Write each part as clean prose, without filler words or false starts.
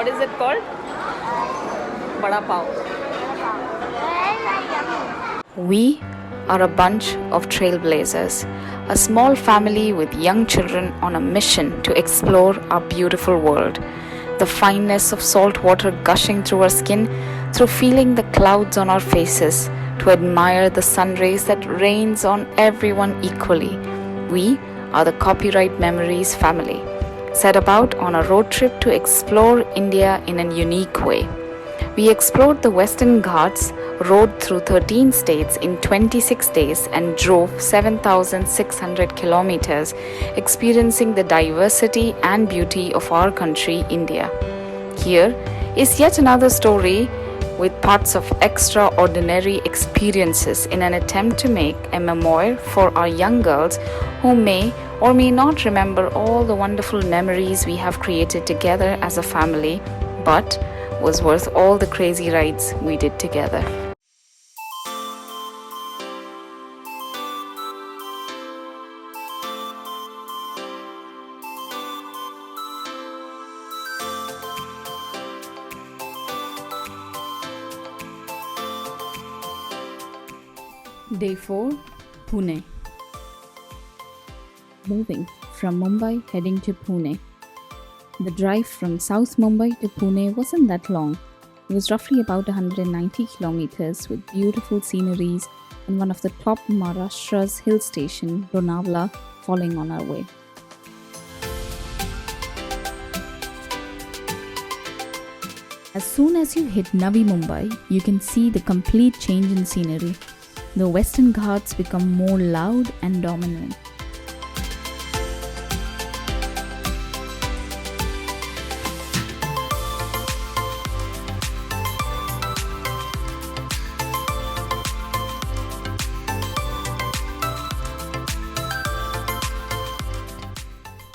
What is it called? Vada pav. We are a bunch of trailblazers, a small family with young children on a mission to explore our beautiful world. The fineness of salt water gushing through our skin, through feeling the clouds on our faces, to admire the sun rays that rains on everyone equally. We are the Copyright Memories family, set about on a road trip to explore India in a unique way. We explored the Western Ghats, rode through 13 states in 26 days, and drove 7,600 kilometers, experiencing the diversity and beauty of our country, India. Here is yet another story with parts of extraordinary experiences in an attempt to make a memoir for our young girls who may or may not remember all the wonderful memories we have created together as a family, but was worth all the crazy rides we did together. Day 4, Pune. Moving from Mumbai heading to Pune. The drive from South Mumbai to Pune wasn't that long. It was roughly about 190 kilometers with beautiful sceneries and one of the top Maharashtra's hill station, Lonavala, falling on our way. As soon as you hit Navi Mumbai, you can see the complete change in scenery. The Western Ghats become more loud and dominant.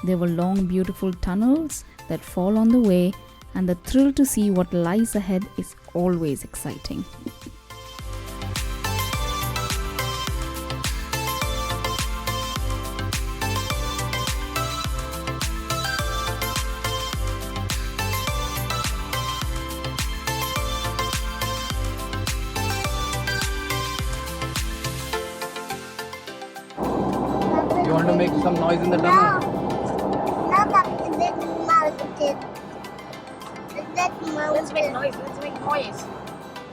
There were long, beautiful tunnels that fall on the way, and the thrill to see what lies ahead is always exciting. You want to make some noise in the tunnel? Let's make noise.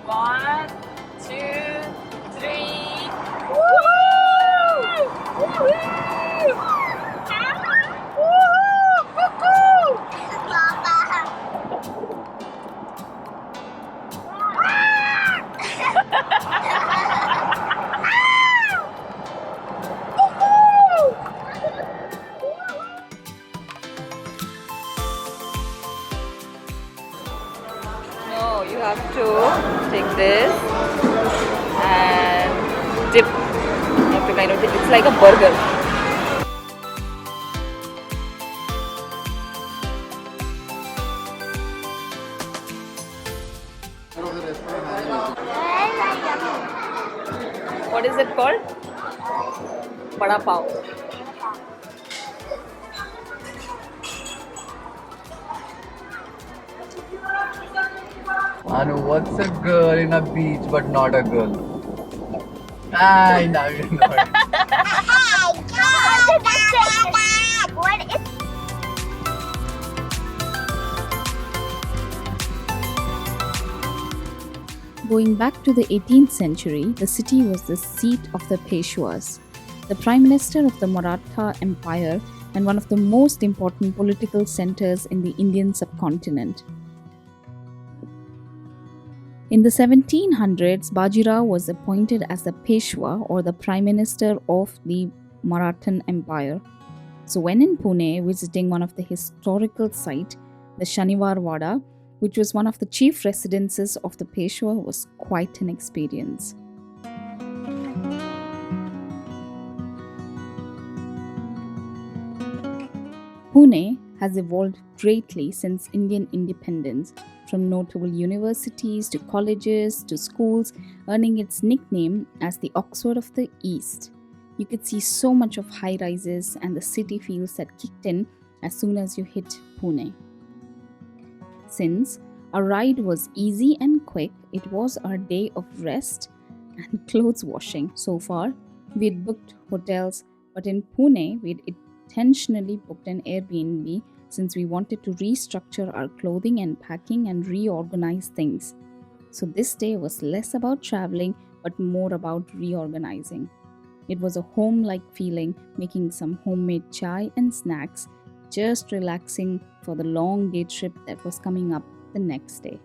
One, two, three. Woo! Woo! No, you have to take this and dip. You have to kind of dip. It's like a burger. What is it called? Vada pav. Anu, what's a girl in a beach but not a girl? I know you know it. Going back to the 18th century, the city was the seat of the Peshwas, the Prime Minister of the Maratha Empire and one of the most important political centers in the Indian subcontinent. In the 1700s, Bajirao was appointed as the Peshwa or the Prime Minister of the Marathan Empire. So when in Pune visiting one of the historical sites, the Shaniwar Wada, which was one of the chief residences of the Peshwa, was quite an experience. Pune has evolved greatly since Indian independence, from notable universities to colleges to schools, earning its nickname as the Oxford of the East. You could see so much of high rises and the city feels that kicked in as soon as you hit Pune. Since our ride was easy and quick, it was our day of rest and clothes washing. So far, we'd booked hotels, but in Pune, we'd intentionally booked an Airbnb since we wanted to restructure our clothing and packing and reorganize things. So this day was less about traveling but more about reorganizing. It was a home like feeling, making some homemade chai and snacks, just relaxing for the long day trip that was coming up the next day.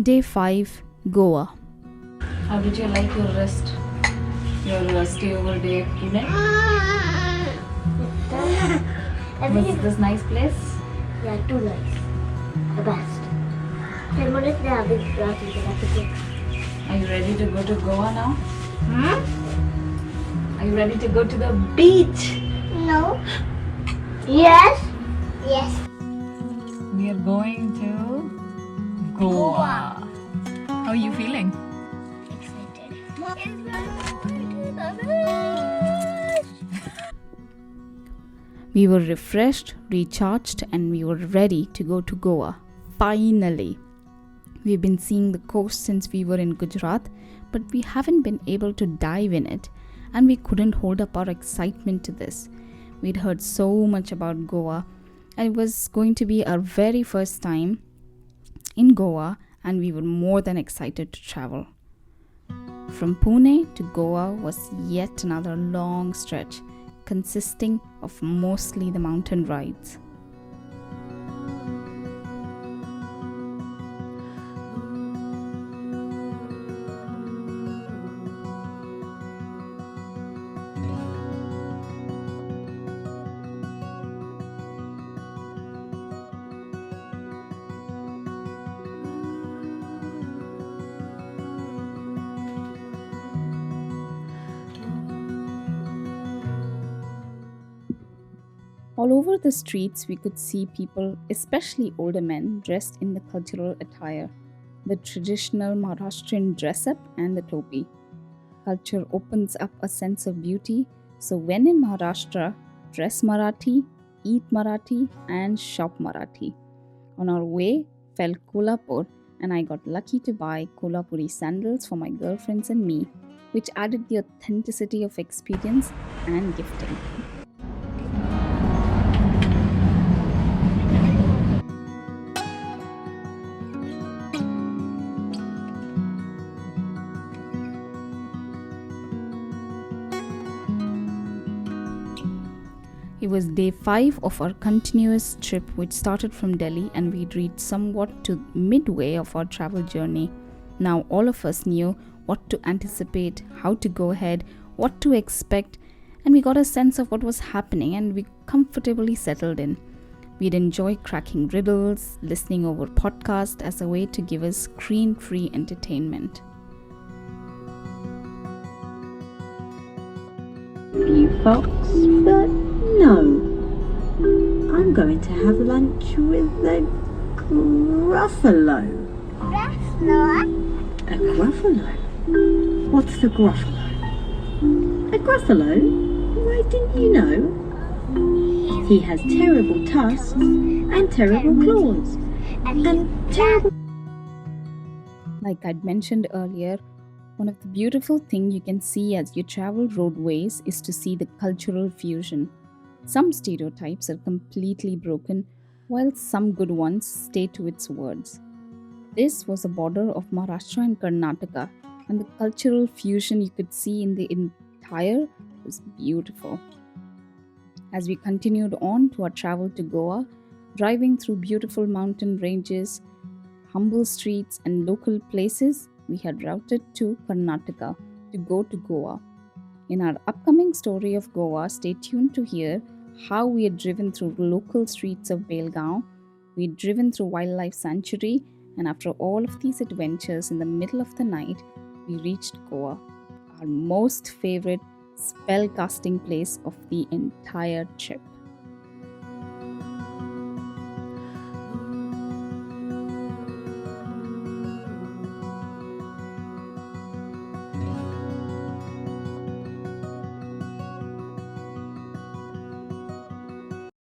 Day 5, Goa. How did you like your rest? Your stay over day at Pune? Was this nice place? Yeah, too nice. The best. And what is the big grass you have to cook? Are you ready to go to Goa now? Are you ready to go to the Beach. No. Yes. Yes. We are going to Goa. How are you feeling? Excited. We were refreshed, recharged, and we were ready to go to Goa. Finally. We've been seeing the coast since we were in Gujarat, but we haven't been able to dive in it, and we couldn't hold up our excitement to this. We'd heard so much about Goa, and it was going to be our very first time in Goa, and we were more than excited to travel. From Pune to Goa was yet another long stretch, consisting of mostly the mountain rides. All over the streets, we could see people, especially older men, dressed in the cultural attire, the traditional Maharashtrian dress up and the topi. Culture opens up a sense of beauty, so when in Maharashtra, dress Marathi, eat Marathi, and shop Marathi. On our way, fell Kolhapur, and I got lucky to buy Kolhapuri sandals for my girlfriends and me, which added the authenticity of experience and gifting. It was day 5 of our continuous trip, which started from Delhi, and we'd reached somewhat to midway of our travel journey. Now all of us knew what to anticipate, how to go ahead, what to expect, and we got a sense of what was happening and we comfortably settled in. We'd enjoy cracking riddles, listening over podcasts as a way to give us screen-free entertainment. You fox, but no. I'm going to have lunch with the gruffalo. A gruffalo? What's the gruffalo? A gruffalo? Why didn't you know? He has terrible tusks and terrible claws and terrible... Like I'd mentioned earlier, one of the beautiful things you can see as you travel roadways is to see the cultural fusion. Some stereotypes are completely broken, while some good ones stay to its words. This was a border of Maharashtra and Karnataka, and the cultural fusion you could see in the entire was beautiful. As we continued on to our travel to Goa, driving through beautiful mountain ranges, humble streets, and local places, we had routed to Karnataka to go to Goa. In our upcoming story of Goa, stay tuned to hear how we had driven through local streets of Belgaum, we had driven through wildlife sanctuary, and after all of these adventures in the middle of the night, we reached Goa, our most favorite spell-casting place of the entire trip.